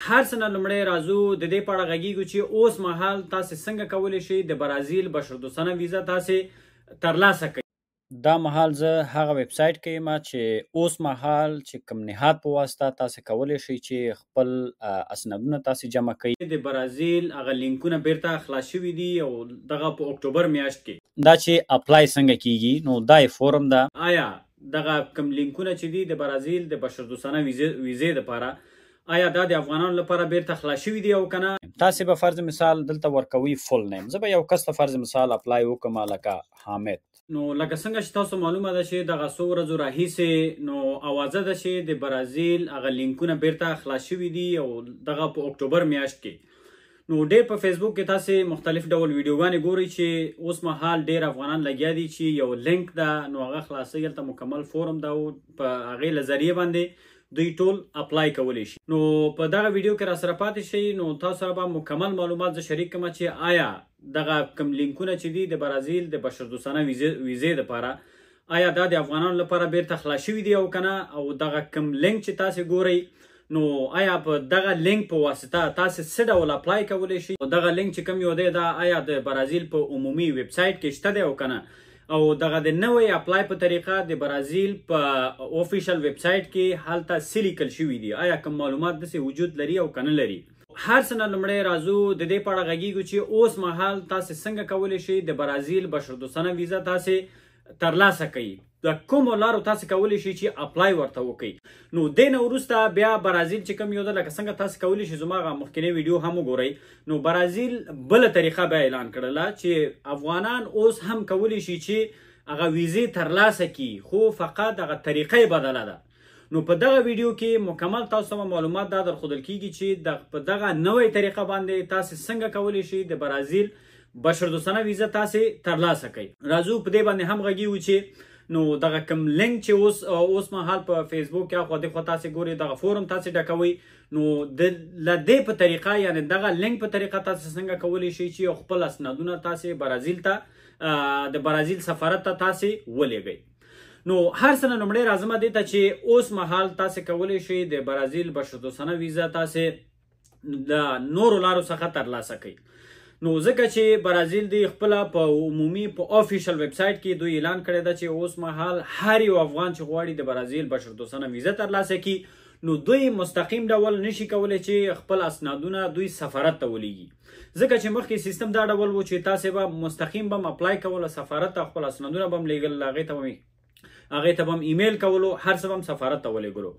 هر څه نه لومړی راځو د دې په اړه غږیږو چې اوس مهال تاسې څنګه کولی شئ د برازیل بشردوستانه ویزه تاسې ترلاسه کړئ. دا مهال زه هغه ویب سایټ کې یم چې اوس مهال چې کوم نهاد په واسطه تاسې کولی شئ چې خپل اسنادونه تاسې جمع کړئ. د برازیل هغه لینکونه بیرته خلاص شوي دي او دغه په اکتوبر میاشت کې دا چې اپلای څنګه کیږي نو دا فورم ده. آیا دغه کوم لینکونه چې دي د برازیل د بشردوستانه ویزې دپاره آیا دا د افغانانو لپاره بیرته خلاص شوي دي او که نه؟ تاسې به فرض مثال دلته ورکوي فول نیم. زه به یو کس ته فرض مثال اپلای وکړم لکه حامد. نو لکه څنګه چې تاسو معلومه ده چې دغه څو ورځو راهیسې نو اوازه ده چې د برازیل هغه لینکونه بیرته خلاص شوي دي او دغه په اکتوبر میاشت کې نو ډېر په فیسبوک کې تاسې مختلف ډول ویډیوګانې ګورئ چې اوس مهال ډېر افغانان لګیا دي چې یو لینک ده نو هغه خلاصوي، هلته مکمل فورم ده او په هغې له ذریعې باندې دوی ټول اپلای کولی شي. نو په دغه ویډیو کې را سره پاتې شئ نو تاسو سره به مکمل معلومات زه شریک کړم چې آیا دغه کوم لینکونه چې دي د برازیل د بشردوستانه ویزې دپاره آیا دا د افغانانو لپاره بیرته خلاص شوي دي او که نه، او دغه کوم لینک چې تاسې ګورئ نو آیا په دغه لینک په واسطه تاسې څه ډول اپلای کولی شئ. دغه لینک چې کوم یو دی دا آیا د برازیل په عمومي ویب سایټ کې شته دی او که نه، او دغه د نوی اپلای په طریقه د برازیل په اوفیشل ویب سایټ کې هلته څه لیکل شوي دي، آیا کوم معلومات داسې وجود لري او که نه لري. هر څه نه لومړی راځو د دې په اړه غږیږو چې اوس مهال تاسې څنګه کولی شئ د برازیل بشردوستانه ویزه تاسې ترلاسه کړئ. د کومو لارو تاسې کولی شئ چې اپلای ورته وکړئ. نو دې نه وروسته بیا برازیل چې کوم یو ده لکه څنګه تاسې کولی شئ زما هغه مخکینی ویډیو هم وګورئ. نو برازیل بله طریقه بیا اعلان کړله چې افغانان اوس هم کولی شي چې هغه ویزې ترلاسه کړي، خو فقط هغه طریقه یې بدله ده. نو په دغه ویډیو کې مکمل تاسو ته معلومات دا درښودل کیږي چې په دغه نوې طریقه باندې تاسې څنګه کولی شئ د برازیل بشردوستانه ویزه تاسې ترلاسه کړئ. راځو په دې باندې هم غږیږو چې نو دغه کوم لینک چې اوس مهال په فیسبوک کې اخوا دېخوا تاسې ګورئ دغه فورم تاسې ډکوئ. نو له دې په طریقه یعنې دغه لینک په طریقه تاسې څنګه کولی شئ چې خپل اسنادونه تاسې برازیل ته د برازیل سفارت ته تاسې ولېږئ. نو هر څه نه لومړی راځم دې ته چې اوس مهال تاسې کولی شئ د برازیل بشردوستانه ویزه تاسې د نورو لارو څخه ترلاسه کړئ. نو ځکه چې برازیل دوی خپله په عمومي په آفیشل ویب سایټ کې دوی اعلان کړی ده چې اوس مهال هر یو افغان چې غواړي د برازیل بشردوستانه ویزه ترلاسه کړي نو دوی مستقیم ډول نشي کولی چې خپل اسنادونه دوی سفارت ته ولیږي. ځکه چې مخکې سیستم دا ډول و چې تاسې به مستقیم به اپلای کولو سفارت ته، خپل اسنادونه به هم لیږل، هغې ته به هم ایمیل کولو، هر څه به هم سفارت ته ولیږلو.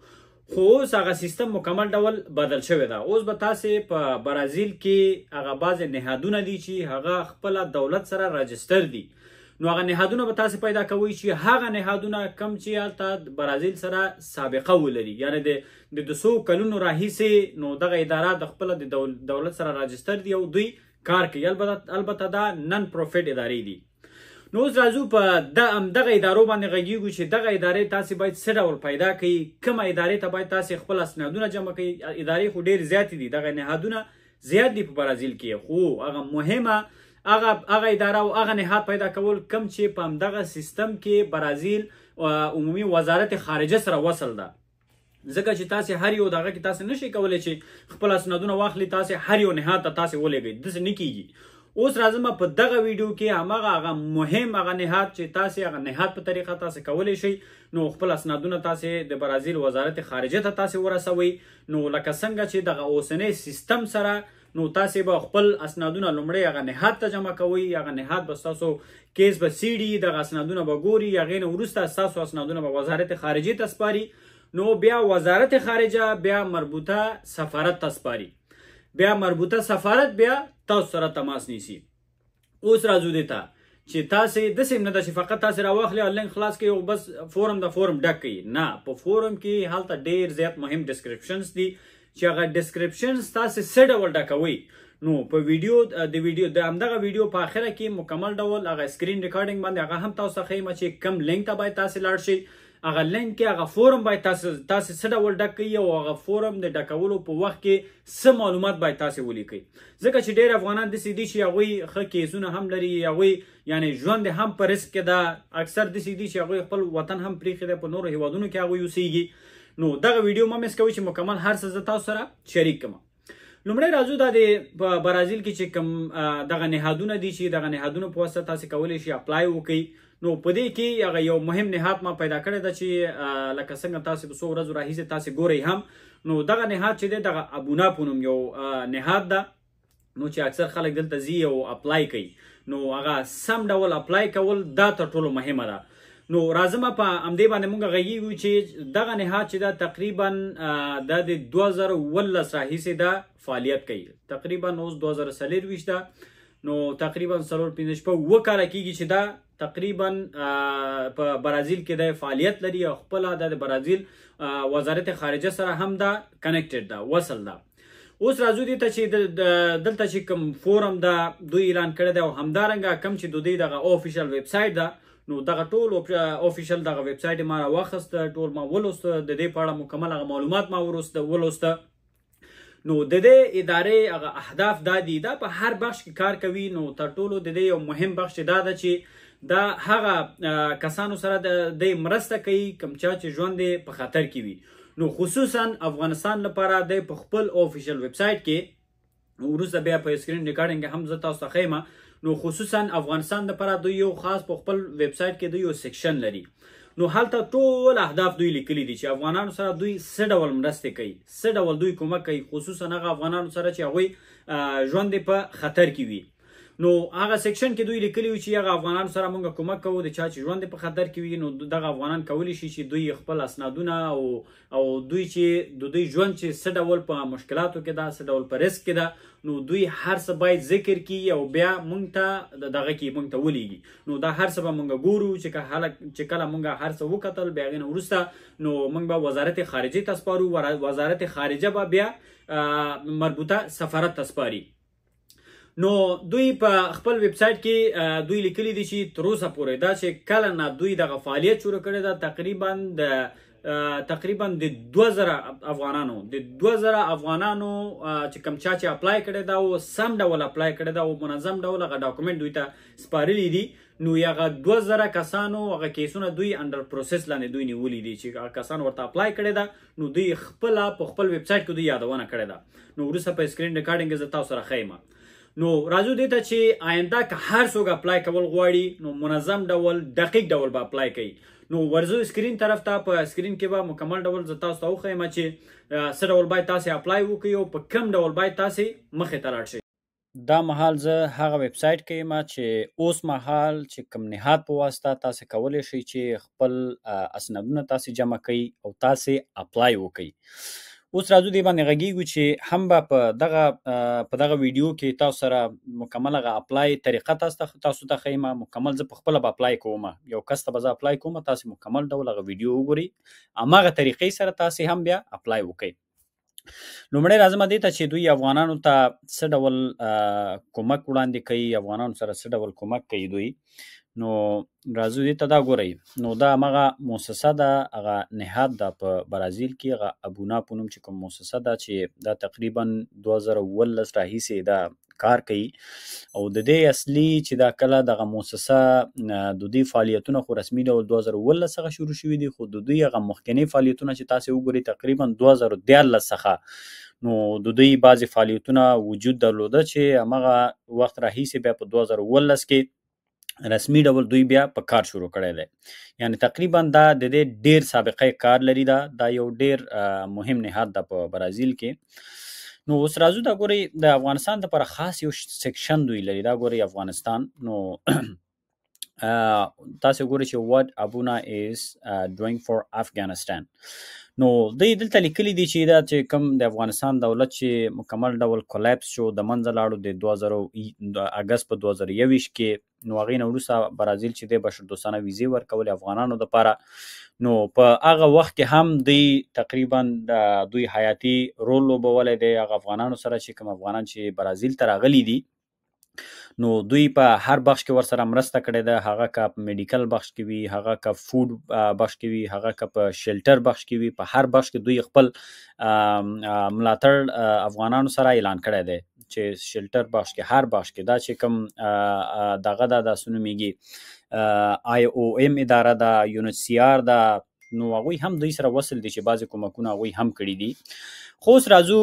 خو اوس هغه سیستم مکمل ډول بدل شوی ده. اوس به تاسې په برازیل کې هغه بعضې نهادونه دي چې هغه خپله دولت سره راجستر دي. نو هغه نهادونه به تاسې پیدا کوئ چې هغه نهادونه کم چې هلته برازیل سره سابقه ولري، یعنې د 200 کلونو راهیسې نو دغه اداره د خپله د دولت سره راجستر دي او دوی کار کوي. البته دا نن پروفیټ ادارې دي. نو اوس راځو په دغه ادارو باندې غږیږو چې دغه ادارې تاسې باید څه ډول پیدا کړئ، کومه ادارې ته باید تاسې خپل اسنادونه جمع کړئ. ادارې خو ډېرې زیاتې دي، دغه نهادونه زیات دي په برازیل کې، خو هغه مهمه هغه اداره او هغه نهاد پیدا کول کم چې په همدغه سیستم کې برازیل عمومي وزارت خارجه سره وصل ده. ځکه چې تاسې هر یو دغه کې تاسې نشئ کولی چې خپل اسنادونه واخلي تاسې هر یو نهاد ته تاسې ولېږئ، داسې نه کیږي. اوس راځم په دغه ویډیو کې هغه مهم هغه نهاد چې تاسې هغه نهاد په طریقه تاسې کولی شئ نو خپل اسنادونه تاسې د برازیل وزارت خارجه ته تاسې ورسوئ. نو لکه څنګه چې دغه اوسنی سیستم سره نو تاسې به خپل اسنادونه لومړی هغه نهاد ته جمع کوئ، هغه نهاد به ستاسو کیس به څیړي، دغه اسنادونه به ګوري، هغې نه وروسته ستاسو اسنادونه به وزارت خارجې ته سپاري. نو بیا وزارت خارجه بیا مربوطه سفارت ته سپاري، بیا مربوطه سفارت بیا تاسو سره تماس نیسي. اوس راځو دې ته چې تاسې داسې نه ده چې فقط تاسې راواخلئ او لینک خلاص کړئ او بس فورم ډک کړئ. نه، په فورم کې هلته ډېر زیات مهم ډسکرپشنز دي چې هغه ډسکرپشنز تاسې څه ډول ډکوئ. نو په د همدغه ویډیو په آخره کې مکمل ډول هغه سکرین ریکارډینګ باندې هغه هم تاسو ته ښیم چې کوم لینک ته باید تاسې لاړ شئ، هغه لینک کې هغه فورم باید تاسې څه ډول ډک کړئ او هغه فورم د ډکولو په وخت کې څه معلومات باید تاسې ولیکئ. ځکه چې ډېر افغانان داسې دي چې هغوی ښه کیسونه هم لري، هغوی یعنې ژوند هم په رسک کې ده، اکثر داسې دي چې هغوی خپل وطن هم پرېښی دی، په نورو هیوادونو کې هغوی اوسیږي. نو دغه ویډیو مه مس کوئ چې مکمل هر څه زه تاسو سره شریک کړم. لومړی راځو دا د په برازیل کې چې کوم دغه نهادونه دي چې دغه نهادونو په واسطه تاسې کولی شي اپلای وکړئ. نو په دې کې هغه یو مهم نهاد ما پیدا کړی ده چې لکه څنګه تاسې په څو ورځو راهیسې تاسې ګورئ هم. نو دغه نهاد چې دی دغه ابونا په نوم یو نهاد ده. نو چې اکثر خلک دلته ځي او اپلای کوي، نو هغه سم ډول اپلای کول دا تر ټولو مهمه ده. نو راځم په همدې باندې مونږ غږیږو چې دغه نهاد چې دا تقریبا د 2019 راهیسې دا فعالیت کوي. تقریبا اوس 2024 ده. نو تقریبا 4-5 کاله کېږي چې دا تقریبا په برازیل کې د فعالیت لري او خپل د برازیل وزارت خارجه سره هم دا کنیکټډ ده، وصل ده. اوس راځو دې ته چې دلته چې کوم فورم دا دوی اعلان کړی دی او همدارنګه کوم چې دوی دغه اوفیشل ویب سایټ ده، نو دغه ټول اوفیشل دغه ویب سایټ ما راواخیسته، ټول ما ولوسته، د دې په اړه مکمل هغه معلومات ما ولوسته. نو د دې ادارې هغه اهداف دا دي، دا په هر بخش کې کار کوي. نو تر ټولو د دې یو مهم بخش دا ده چې دا هغه کسانو سره د مرسته کوي کوم چا چې ژوند یې په خطر کې وي. نو خصوصا افغانستان لپاره د په خپل اوفیشل ویب سایټ کې، وروسته بیا په سکرین ریکارډینګ هم زه تاسو ته ښیم، نو خصوصا افغانستان لپاره دوی یو خاص په خپل ویب سایټ کې دوی یو سیکشن لري. نو هلته ټول اهداف دوی لیکلي دي چې افغانانو سره دوی څه ډول مرستې کوي، څه ډول دوی کومک کوي، خصوصا هغه افغانانو سره چې هغوی ژوند په خطر کې وي. نو هغه سیکشن کې دوی لیکلي وي چې هغه افغانانو سره موږ کومک کوو، د چا چې ژوند په خطر کې وي. نو دغه افغانان کولی شي چې دوی خپل اسنادونه او دوی چې د دوی ژوند چې څه ډول په مشکلاتو کې ده، څه ډول په رسک کې ده، نو دوی هر څه باید ذکر کړي او بیا موږ ته دغه کې موږ ته ولیږي. نو دا هر څه به موږ ګورو چې کله موږ هر څه وکتل، بیا هغې نه وروسته نو موږ به وزارت خارجه ته سپارو. وزارت خارجه به بیا مربوطه سفارت ته سپاري. نو دوی په خپل ویب سایټ کې دوی لیکلي دي چې تر اوسه پورې دا چې کله نه دوی دغه فعالیت شروع کړی ده، تقریبا د 2000 افغانانو چې کوم چا چې اپلای کړی ده او سم ډول اپلای کړی ده او منظم ډول هغه ډاکومنټ دوی ته سپارلی دي، نو هغه 2000 کسانو هغه کیسونه دوی انډر پروسس لاندې دوی نیولي دي چې هغه کسان ورته اپلای کړی ده. نو دوی خپله په خپل ویب سایټ کې دوی یادونه کړې ده. نو وروسته په سکرین ریکارډینګ زه تاسو سره ښیم. نو راځو دې ته چې آینده که هر څوک اپلای کول غواړي، نو منظم ډول دقیق ډول به اپلای کوي. نو ورځو سکرین طرف ته، په سکرین کې به مکمل ډول زه تاسو ته وښیم چې څه ډول باید تاسې اپلای وکړئ او په کوم ډول باید تاسې مخې ته لاړ شئ. دا مهال زه هغه ویب سایټ کې یم چې اوس مهال چې کوم نهاد په واسطه تاسې کولی شئ چې خپل اسنادونه تاسې جمع کوئ او تاسې اپلای وکړئ. اوس راځو دې باندې غږیږو چې هم به په دغه ویډیو کې تاسو سره مکمل هغه اپلای طریقه تاسو ته ښیم. مکمل زه په خپله به اپلای کوم، یو کس ته به زه اپلای کوم، تاسې مکمل ډول هغه ویډیو وګورئ، هماغه طریقې سره تاسې هم بیا اپلای وکړئ. لومړی راځم دې ته چې دوی افغانانو ته څه ډول کومک وړاندې کوي، افغانانو سره څه ډول کومک کوي دوی. نو راځو دې ته دا ګورئ. نو دا همغه مؤسسه ده، هغه نهاد ده په برازیل کې، هغه ابونا په نوم چې کوم مؤسسه ده چې دا تقریبا 2019 راهیسې دا کار کوي. او د دې اصلي چې دا کله دغه مؤسسه د دوی فعالیتونه خو رسمي ډول 2019 څخه شروع شوي دي، خو د دوی هغه مخکني فعالیتونه چې تاسې وګورئ تقریبا 2013 څخه نو د دوی بعضې فعالیتونه وجود درلوده چې همغه وخت راهیسې بیا په 2019 کې رسمي ډول دوی بیا په کار شروع کړی دی. یعنی تقریبا دا د دې ډیر سابقه کار لري. دا یو ډیر مهم نهاد ده په برازیل کې. نو اوس راځو دا ګورئ، د افغانستان لپاره خاص یو سیکشن دوی لري. دا ګورئ افغانستان. نو تاسې ګورئ چې what Abuna is doing for Afghanistan. نو دوی دلته لیکلي دي چې دا چې کوم د افغانستان دولت چې مکمل ډول کولاپس شو، د منځه لاړو د اګست په 2021 کې، نو هغې نه وروسته برازیل چې دی بشردوستانه ویزې ورکولې افغانانو دپاره. نو په هغه وخت کې هم دوی تقریبا دوی حیاتي رول لوبولی دی هغه افغانانو سره چې کوم افغانان چې برازیل ته راغلي دي. نو دوی په هر بخش کې ورسره مرسته کړې ده، هغه که په میډیکل بخش کې وي، هغه که فود بخش کې وي، هغه که په شیلټر بخش کې وي، په هر بخش کې دوی خپل ملاتړ افغانانو سره اعلان کړی دی چې شیلټر بخش کې، هر بخش کې دا چې کوم دغه ده، دا څه نومیږي IOM اداره ده، UNHCR ده، نو هغوی هم دوی سره وصل دي چې بعضې کومکونه هغوی هم کړي دي. خو اوس راځو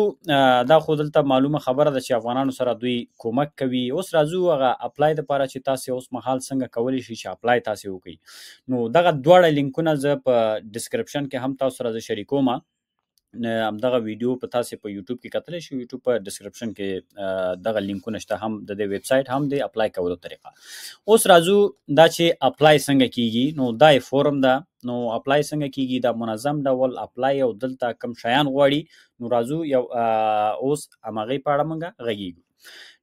دا خو دلته معلومه خبره ده چې افغانانو سره دوی کومک کوي. اوس راځو هغه اپلای دپاره چې تاسې اوس مهال څنګه کولی شئ چې اپلای تاسې وکړئ. نو دغه دواړه لینکونه زه په ډسکرپشن کې هم تاسو سره زه شریکوم. همدغه ویډیو په تاسې په یوټیوب کې کتلی شئ. یوټیوب په ډسکرپشن کې دغه لینکونه شته، هم د دې ویب سایټ هم د اپلای کولو طریقه. اوس راځو دا چې اپلای څنګه کیږي. نو دا یې فورم ده. نو اپلای څنګه کیږي؟ دا منظم ډول اپلای او دلته کم شیان غواړي. نو راځو یو اوس همغې په اړه موږ غږیږو.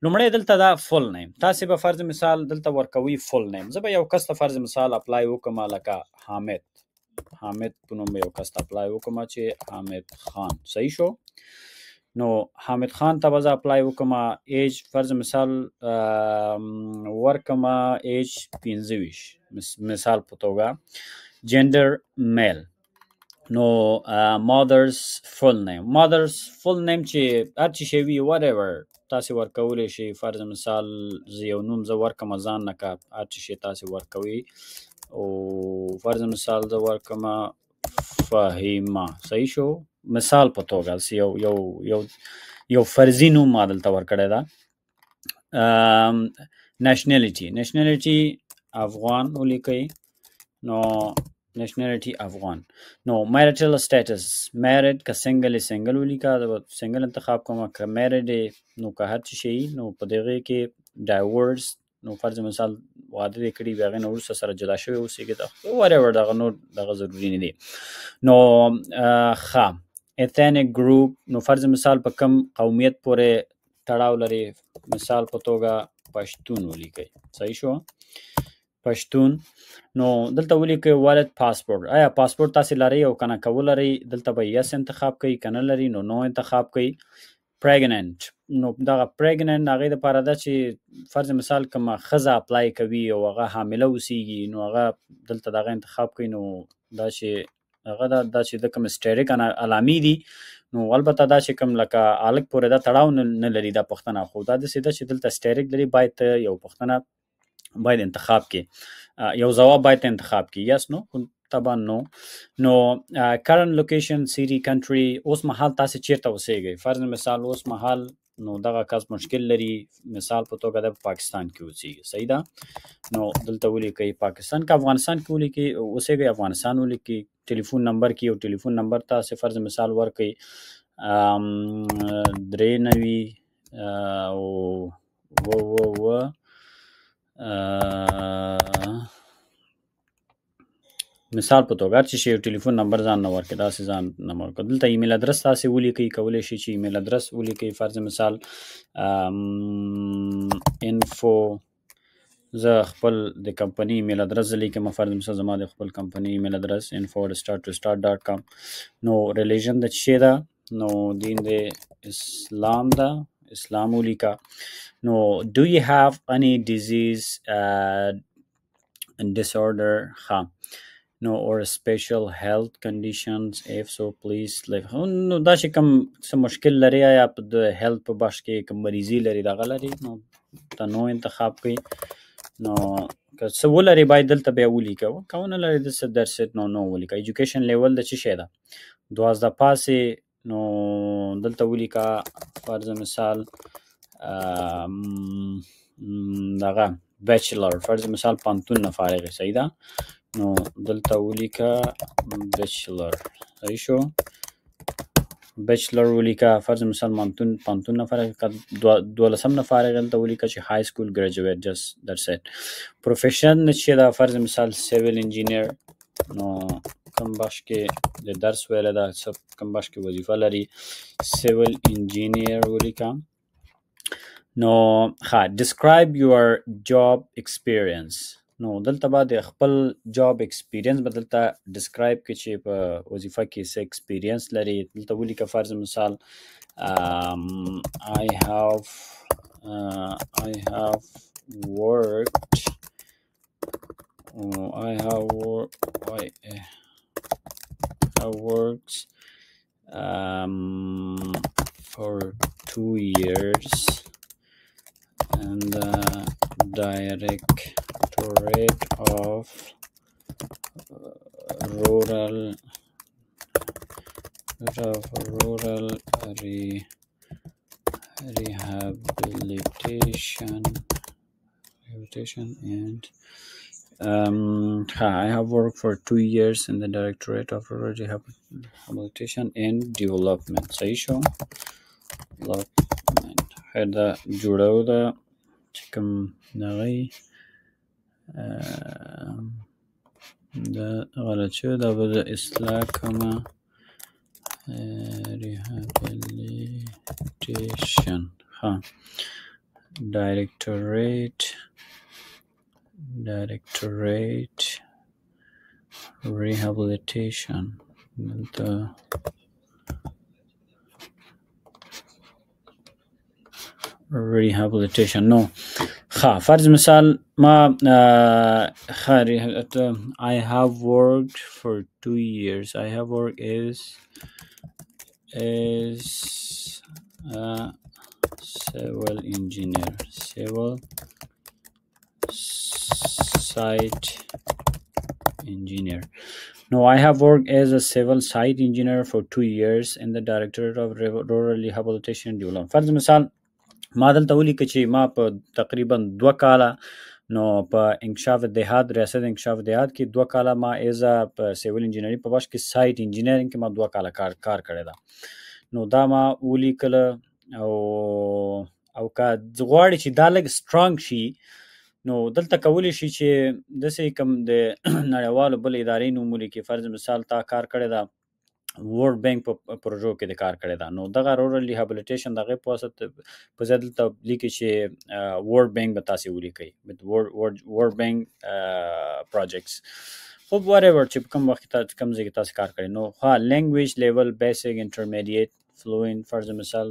لومړی دلته دا فول نیم، تاسې به فرض مثال دلته ورکوي فول نیم. زه به یو کس ته فرض مثال اپلای وکړم لکه حامد په نوم به یو کس ته اپلای وکړم چې حامد خان. صحیح شو؟ نو حامد خان ته به زه اپلای وکړم. ایج فرض مثال ورکړم ایج 25 مثال په توګه. جنډر میل. نو مادرز فول نیم، مادرز فول نیم چې هر چې شی وي whatever تاسې ورکولی شئ. فرض مثال زه یو نوم زه ورکړم ځان نه که هر چې شی تاسې ورکوي. او فرض مثال زه ورکړم فهیمه. صحیح شو؟ مثال په توګه یو فرضي نوم ما دلته ورکړی ده. نېشنلټي افغان ولیکئ. نو نېشنلټي افغان. نو میرټل سټیټس میرډ که سنګل سنګل ولیکه، سنګل انتخاب کوم. که میرډ نو که هر څه شي نو په دغې کې ډایورس. نو فرض مثال واده دې کړي وي، هغې نه وروسته سره جدا شوي اوسېږي، whatever دغه نور دغه ضروري نه دي. نو ښه ایتھنیک ګروپ. نو فرض مثال په کم قومیت پورې تړاو لري. مثال په توګه پښتون ولیکئ. صحیح شو؟ پښتون. نو دلته ولیکئ والد پاسپورت. آیا پاسپورت تاسې لرئ او که نه؟ که ولرئ دلته به یس انتخاب کوئ، که نه لرئ نو نو انتخاب کوئ. پریګننټ. نو دغه پریګننټ هغې دپاره ده چې فرض مثال کومه ښځه اپلای کوي او هغه حامله اوسیږي نو هغه دلته دغه انتخاب کوي. نو دا چې هغه دا چې د کوم سټیریک علامې دي، نو البته دا چې کوم لکه هلک پورې دا تړاو نه لري دا پوښتنه، خو دا داسې ده چې دلته سټیریک لري. باید ته یو پوښتنه باید انتخاب کې، یو ځواب باید انتخاب کې. یس نو طبعا نو. نو کرنٹ لوکیشن سیټي کنټري. اوس مهال تاسې چیرته اوسیږئ؟ فرض مثال اوس مهال نو دغه کس مشکل لري، مثال په توګه د پاکستان کې اوسیږي. صحیح ده؟ نو دلته ولیکئ پاکستان. که افغانستان کې ولیکئ اوسیږئ افغانستان ولیکئ. ټلیفون نمبر کې یو ټلیفون نمبر تاسې فرض مثال ورکئ 93 مثال په توګه چې یو ټلیفون نمبر ځان نه ورکړي، داسې ځان نه ورکړي. دلته ایمیل ادرس تاسې ولیکئ. کولی شئ چې ایمیل ادرس ولیکئ. فرض مثال انفو، زه خپل د کمپنۍ ایمیل ادرس زه لیکم. فرض مثال زما د خپل کمپنۍ ایمیل ادرس info@start2start.com. نو ریلیژن د څه شی ده؟ نو دین د اسلام ده، اسلام ولیکه. نو do you have any disease disorder no or special health conditions if so please leave. نو دا چې کوم څه مشکل لري یا د هیلث په بخش کې کوم مریضي لري دغه لري نو ته نو انتخاب کړئ. نو که څه ولري باید دلته بیا ولیکه، که ونه لري دلته درسټ نو ولیکه. ایجوکیشن لیول د څه شی ده؟ 12 پاسې. نو دلته ولیکه فرض مثال دغه بیچلر، فرض مثال پانتون نه فارغ. صحیح ده؟ نو دلته ولیکه بیچلر. صحیح شو؟ بیچلر ولیکه. فرض مثال پانتون نه فارغ، 12 نه فارغ. دلته ولیکه چې های سکول ګریجویټ. جست درس اټ. پروفیشن چې دا فرض مثال سیویل انجینیر. نو کوم بخش کې د درس ویل ده، کوم بخش کې وظیفه لري، سیویل انجینیر ولیکه. نو ها describe your job experience. نو دلته به د خپل جاب ایکسپیرینس به دلته ډسکرایب کړي چې په وظیفه کې څه ایکسپیرینس لري. دلته ولیکه فرض مثال I have worked for 2 years and Directorate of rural rehabilitation and I have worked for 2 years in the Directorate of Rural Rehabilitation and Development. صحیح شو development خیر دا جوړو دا چې کوم دغه دا غلط شو دا به د اصلاح کومه rehabilitation ها Directorate Rehabilitation the rehabilitation no فرض مثال ما I have worked for 2 years. I have worked as a civil engineer, civil site engineer. No, I have worked as a civil site engineer for 2 years in the Directorate of Rural Rehabilitation and Development. فرض مثال ما دلته ولیکه چې ما په تقریبا 2 کاله نو په انکشاف دهات ریاست انکشاف دهات کې 2 کاله ما ایز په سیویل انجینری په بش کې سایت انجینرینګ کې ما 2 کاله کار کړی دا نو دا ما ولیکل او کا غواړي چې دا لګ سترونګ شي نو دلته کولی شي چې داسې کوم د نړیوالو بل ادارې نومولي کې فرض مثال تا کار کړی دا ورلد بانک په پروژو کې د کار کړی دا نو دغه رورل ریهابلیټیشن دغه په واسطه په ځدل ته لیکي چې ورلد بانک به تاسو ولیکي with ورلد بانک پروجیکټس خو whatever چې کوم وخت ته کوم ځای کې تاسو کار کړی نو ها لینګویج لیول بیسیک انټرمیډیټ فلوئنت فرض مثال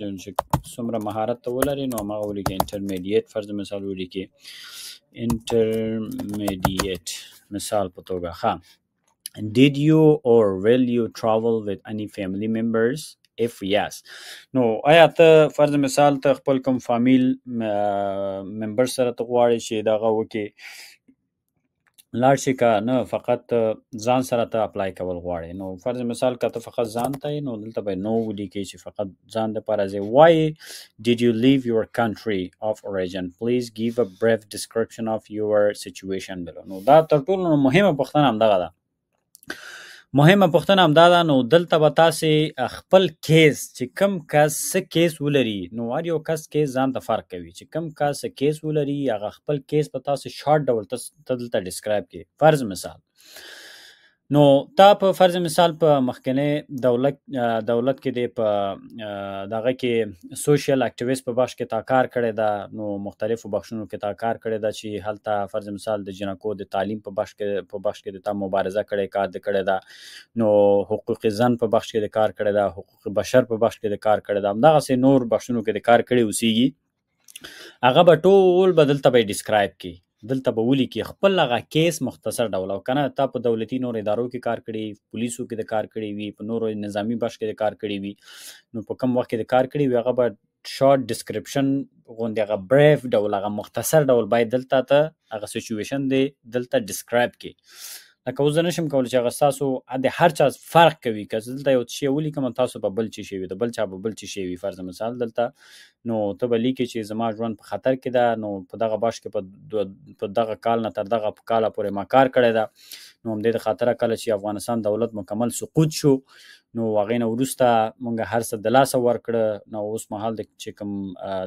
څومره مهارت ته ولري نو هغه ولیکي انټرمیډیټ فرض مثال ولیکي انټرمیډیټ مثال په توګه ها Did you or will you travel with any family members? If yes. No, آیا ته فرض مثال ته خپل کوم فامیل ممبر سره ته غواړې چې دغه وکړي لاړ شي که نه فقط ځان سره ته اپلای کول غواړې نو فرض مثال که ته فقط ځان ته نو دلته به نو ولیکې چې فقط ځان دپاره ځې Why did you leave your country of origin? Please give a brief description of your situation below. نو دا تر ټولو مهمه پوښتنه همدغه ده مهمه پوښتنه همدا ده نو دلته به تاسې خپل کیس چې کم کس څه کیس ولري نو هر یو کس کیس ځان ته فرق کوي چې کم کس څه کیس ولري هغه خپل کیس به تاسې شارټ ډول ته دلته ډسکرایب کړي فرض مثال نو تا په فرض مثال په مخکنی دولت کې دی په دغه کې سوشل اکټیویست په بخش کې تا کار کړی دا نو مختلفو بخشونو کې تا کار کړی دا چې هلته فرض مثال د جنکو د تعلیم په بخش کې د تا مبارزه کړی کار د کړی دا نو حقوق زن په بخش کې د کار کړی دا حقوق بشر په بخش کې د کار کړی دا همدغسې نور بخشونو کې د کار کړی اوسیږي هغه به ټول به دلته به ډسکرایب کړي دلته به ولیکي خپل هغه کیس مختصر ډول او کنه تا په دولتي نور ادارو کې کار کړی پولیسو کې د کار کړی وي په نورو نظامی بخش کې د کار کړی وي نو په کم وخت کې د کار کړی وي هغه به شارټ ډسکرپشن غوندې هغه بریف ډول هغه مختصر ډول باید دلته ته هغه سچویشن دی دلته ډسکرایب کړي لکه اوس زه نشم کولی چې هغه ستاسو د هر چا فرق کوي که دلته یو شی ولیکم تاسو به بل څه شی وي د بل چا به بل څه شی وي فرض مثال دلته نو ته به لیکې چې زما ژوند په خطر کې ده نو په دغه بخش کې په دغه کال نه تر دغه کاله پورې ما کار کړی ده نو همدې د خاطره کله چې افغانستان دولت مکمل سقوط شو نو هغې نه وروسته موږ هر څه د لاسه ورکړه نو اوس مهال چې کوم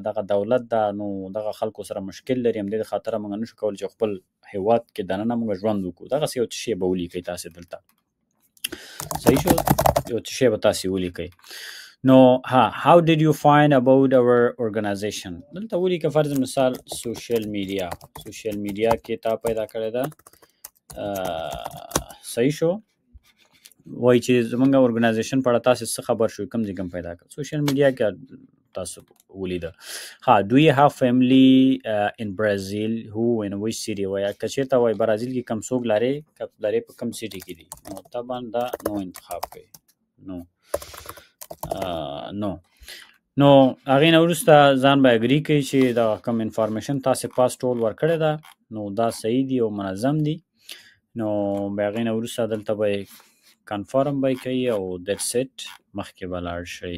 دغه دولت ده نو دغه خلکو سره مشکل لري همدې د خاطره موږ نشو کولی چې خپل هیواد کې دننه موږ ژوند وکړو دغسې یو څه شی به ولیکئ تاسې دلته صحیح شو یو څه شی به تاسې ولیکئ نو how did you find about our organization دلته ولیکه فرض مثال سوشل میډیا کې تا پیدا کړی ده صحیح شو وایي چې زمونږ ارګنایزیشن په اړه تاسې څه خبر شوي کوم ځای کوم پیدا کړ سوشل میډیا کې تاسو ولیده do you have family in Brazil who in which city وایي که چېرته وایي برازیل کې کم څوک لرې په کم سیټي کې دي نو طبعا دا نو انتخاب کوي نو نو هغې نه وروسته ځان به اګري کوي چې دا کوم انفارمیشن تاسې پاس ټول ورکړی ده نو دا صحیح دي او منظم دي نو بیا هغې نه وروسته دلته به یې کنفرم به یې کوي او دیټس اټ مخکې به لاړ شئ.